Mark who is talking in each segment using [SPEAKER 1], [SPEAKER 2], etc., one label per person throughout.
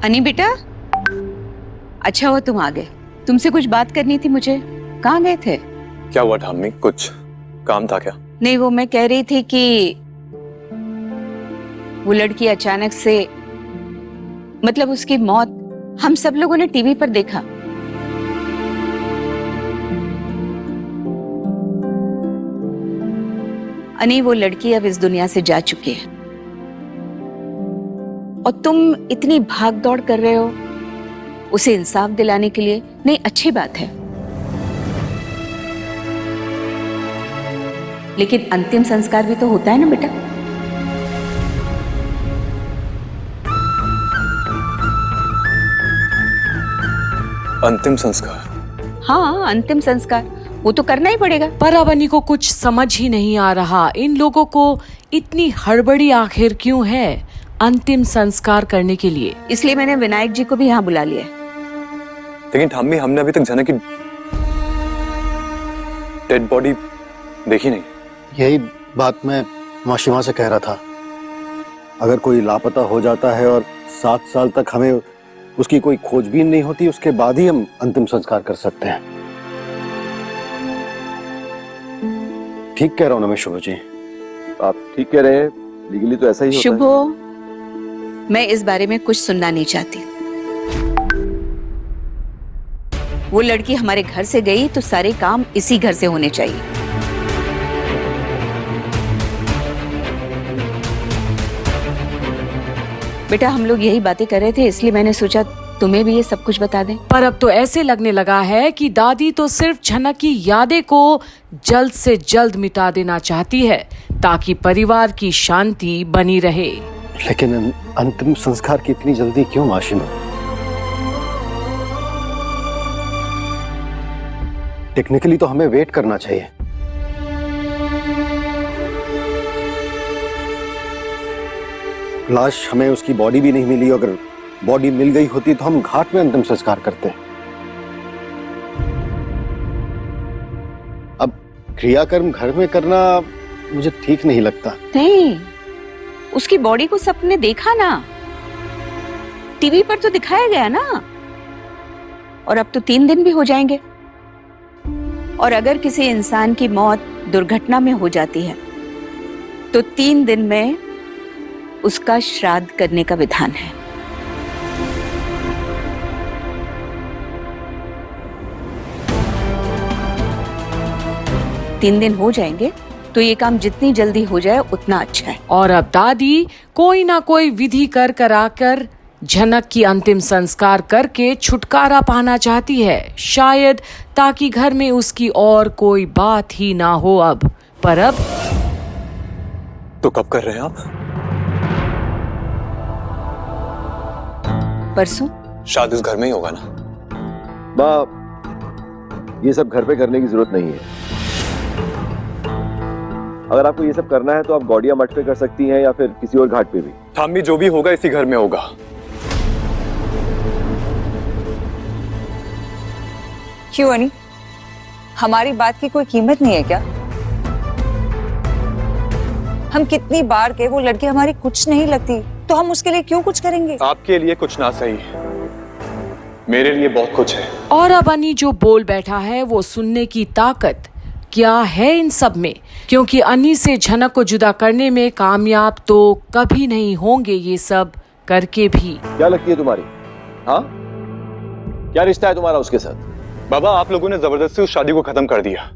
[SPEAKER 1] अनी बेटा, अच्छा हुआ तुम आ गए। तुमसे कुछ बात करनी थी मुझे। कहाँ गए थे?
[SPEAKER 2] क्या हुआ ठाम्मी, कुछ काम था क्या?
[SPEAKER 1] नहीं, वो मैं कह रही थी कि वो लड़की अचानक से, मतलब उसकी मौत हम सब लोगों ने टीवी पर देखा। अनी, वो लड़की अब इस दुनिया से जा चुकी है और तुम इतनी भाग दौड़ कर रहे हो उसे इंसाफ दिलाने के लिए। नहीं, अच्छी बात है, लेकिन अंतिम संस्कार भी तो होता है ना बेटा।
[SPEAKER 2] अंतिम संस्कार?
[SPEAKER 1] हाँ, अंतिम संस्कार वो तो करना ही पड़ेगा।
[SPEAKER 3] पर अब अनी को कुछ समझ ही नहीं आ रहा, इन लोगों को इतनी हड़बड़ी आखिर क्यों है अंतिम संस्कार करने के लिए।
[SPEAKER 1] इसलिए मैंने विनायक जी को भी यहाँ बुला लिया।
[SPEAKER 2] लेकिन ठाम्मी, हमने अभी तक जनक की डेड बॉडी देखी नहीं।
[SPEAKER 4] यही बात मैं माशिमा से कह रहा था। अगर कोई लापता हो जाता है और 7 साल तक हमें उसकी कोई खोजबीन नहीं होती, उसके बाद ही हम अंतिम संस्कार कर सकते हैं। ठीक कह रहा हूं ना मैं शुभ जी?
[SPEAKER 5] आप ठीक कह रहे हैं, लीगली तो ऐसा ही होता
[SPEAKER 1] शुभो, मैं इस बारे में कुछ सुनना नहीं चाहती। वो लड़की हमारे घर से गई तो सारे काम इसी घर से होने चाहिए। बेटा, हम लोग यही बातें कर रहे थे, इसलिए मैंने सोचा तुम्हें भी ये सब कुछ बता दें।
[SPEAKER 3] पर अब तो ऐसे लगने लगा है कि दादी तो सिर्फ झनक की यादें को जल्द से जल्द मिटा देना चाहती है ताकि परिवार की शांति बनी रहे।
[SPEAKER 4] लेकिन अंतिम संस्कार की इतनी जल्दी क्यों माशिमा? टेक्निकली तो हमें वेट करना चाहिए। लाश हमें उसकी बॉडी भी नहीं मिली। अगर बॉडी मिल गई होती तो हम घाट में अंतिम संस्कार करते। अब क्रियाकर्म घर में करना मुझे ठीक नहीं लगता।
[SPEAKER 1] नहीं, उसकी बॉडी को सबने देखा ना, टीवी पर तो दिखाया गया ना। और अब तो 3 दिन भी हो जाएंगे। और अगर किसी इंसान की मौत दुर्घटना में हो जाती है तो 3 दिन में उसका श्राद्ध करने का विधान है। तीन दिन हो जाएंगे तो ये काम जितनी जल्दी हो जाए उतना अच्छा है।
[SPEAKER 3] और अब दादी कोई ना कोई विधि कर कराकर झनक की अंतिम संस्कार करके छुटकारा पाना चाहती है, शायद ताकि घर में उसकी और कोई बात ही ना हो अब। पर अब
[SPEAKER 2] तो कब कर रहे हैं आप?
[SPEAKER 1] परसों।
[SPEAKER 2] शायद इस घर में ही होगा ना?
[SPEAKER 5] माँ, ये सब घर पे करने की जरूरत नहीं है। अगर आपको ये सब करना है तो आप गौड़िया मठ पे कर सकती हैं या फिर किसी और घाट पे भी।
[SPEAKER 2] ठाम्मी, जो भी होगा इसी घर में होगा।
[SPEAKER 6] क्यों अनी, हमारी बात की कोई कीमत नहीं है क्या? हम कितनी बार के, वो लड़की हमारी कुछ नहीं लगती तो हम उसके लिए क्यों कुछ करेंगे?
[SPEAKER 2] आपके लिए कुछ ना सही, मेरे लिए बहुत कुछ है।
[SPEAKER 3] और अब अनी जो बोल बैठा है वो सुनने की ताकत क्या है इन सब में, क्योंकि अनी से झनक को जुदा करने में कामयाब तो कभी नहीं होंगे ये सब करके भी।
[SPEAKER 5] क्या लगती है तुम्हारी? हाँ, क्या रिश्ता है तुम्हारा उसके साथ?
[SPEAKER 2] बाबा, आप लोगों ने जबरदस्ती उस शादी को खत्म कर दिया।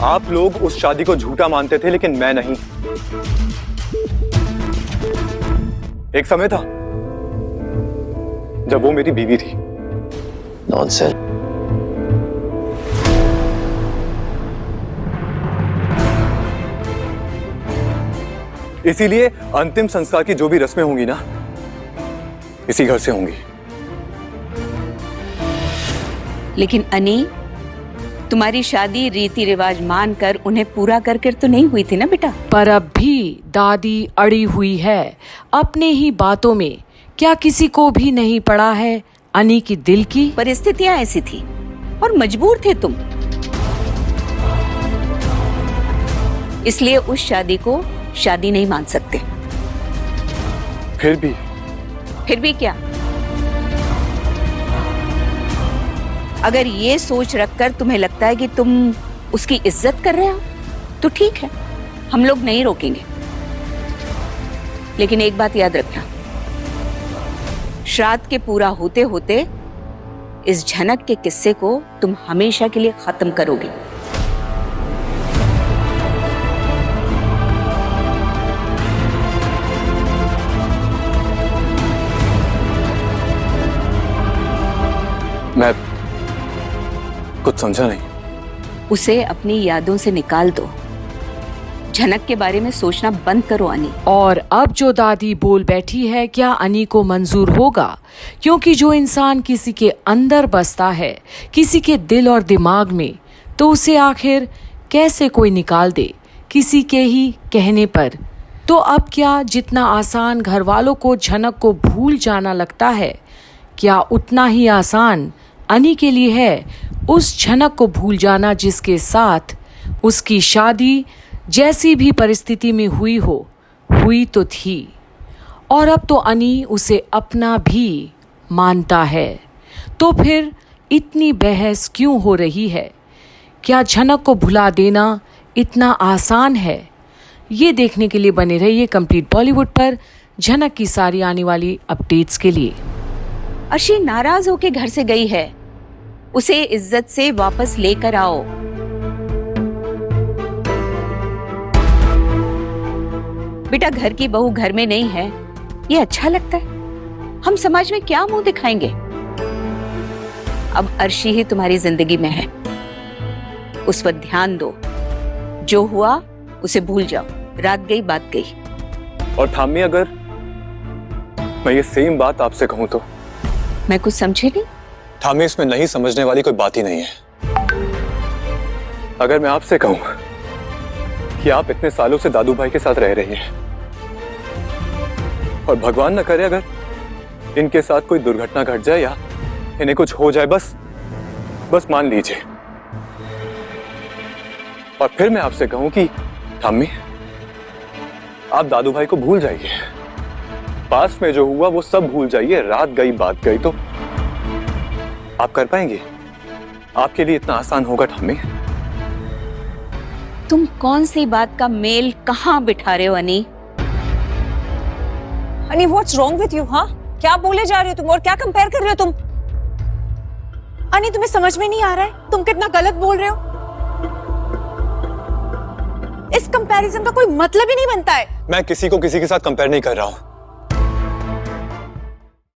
[SPEAKER 2] आप लोग उस शादी को झूठा मानते थे, लेकिन मैं नहीं। एक समय था जब वो मेरी बीवी थी।
[SPEAKER 5] नॉनसेंस।
[SPEAKER 2] इसीलिए अंतिम संस्कार की जो भी रस्में होंगी ना, इसी घर से होंगी।
[SPEAKER 1] लेकिन अनी, तुम्हारी शादी रीति रिवाज मानकर उन्हें पूरा करके तो नहीं हुई थी ना बेटा।
[SPEAKER 3] पर अब भी दादी अड़ी हुई है अपने ही बातों में। क्या किसी को भी नहीं पड़ा है अनी की दिल की?
[SPEAKER 1] परिस्थितियां ऐसी थी और मजबूर थे तुम, इसलिए उस शादी को शादी नहीं मान सकते। फिर भी क्या? अगर ये सोच रखकर तुम्हें लगता है कि तुम उसकी इज्जत कर रहे हो तो ठीक है, हम लोग नहीं रोकेंगे। लेकिन एक बात याद रखना, श्राद्ध के पूरा होते होते इस झनक के किस्से को तुम हमेशा के लिए खत्म करोगे।
[SPEAKER 2] मैं कुछ समझा नहीं।
[SPEAKER 1] उसे अपनी यादों से निकाल दो। झनक के बारे में सोचना बंद करो अनी।
[SPEAKER 3] और अब जो दादी बोल बैठी है, क्या अनी को मंजूर होगा? क्योंकि जो इंसान किसी के अंदर बसता है, किसी के दिल और दिमाग में, तो उसे आखिर कैसे कोई निकाल दे किसी के ही कहने पर? तो अब क्या जितना आसान घर वालों को झनक को भूल जाना लगता है, क्या उतना ही आसान अनी के लिए है उस झनक को भूल जाना जिसके साथ उसकी शादी जैसी भी परिस्थिति में हुई तो थी, और अब तो अनी उसे अपना भी मानता है। तो फिर इतनी बहस क्यों हो रही है? क्या झनक को भुला देना इतना आसान है? ये देखने के लिए बने रहिए कंप्लीट बॉलीवुड पर झनक की सारी आने वाली अपडेट्स के लिए।
[SPEAKER 1] अर्शी नाराज होके घर से गई है, उसे इज्जत से वापस लेकर आओ। बेटा, घर की बहू घर में नहीं है, ये अच्छा लगता है? हम समाज में क्या मुंह दिखाएंगे? अब अर्शी ही तुम्हारी जिंदगी में है, उस पर ध्यान दो। जो हुआ उसे भूल जाओ, रात गई बात गई।
[SPEAKER 2] और ठाम्मी, अगर मैं ये सेम बात आपसे कहूं तो?
[SPEAKER 1] मैं कुछ समझे नहीं।
[SPEAKER 2] ठाम्मी, इसमें नहीं समझने वाली कोई बात ही नहीं है। अगर मैं आपसे कहूं कि आप इतने सालों से दादू भाई के साथ रह रही हैं और भगवान न करे अगर इनके साथ कोई दुर्घटना घट जाए या इन्हें कुछ हो जाए, बस मान लीजिए, और फिर मैं आपसे कहूं कि ठाम्मी, आप दादू भाई को भूल जाइए, पास में जो हुआ वो सब भूल जाइए, रात गई बात गई। तो आप कर पाएंगे? आपके लिए इतना आसान होगा ठाम्मी?
[SPEAKER 1] तुम कौन सी बात का मेल कहां बिठा रहे हो अनी?
[SPEAKER 6] अनी, व्हाट्स रॉन्ग विथ यू? हाँ, क्या बोले जा रहे हो तुम और क्या कंपेयर कर रहे हो तुम? अनी, तुम्हें समझ में नहीं आ रहा है तुम कितना गलत बोल रहे हो? इस कंपैरिजन का कोई मतलब ही नहीं बनता है।
[SPEAKER 2] मैं किसी को किसी के साथ कंपेयर नहीं कर रहा हूं।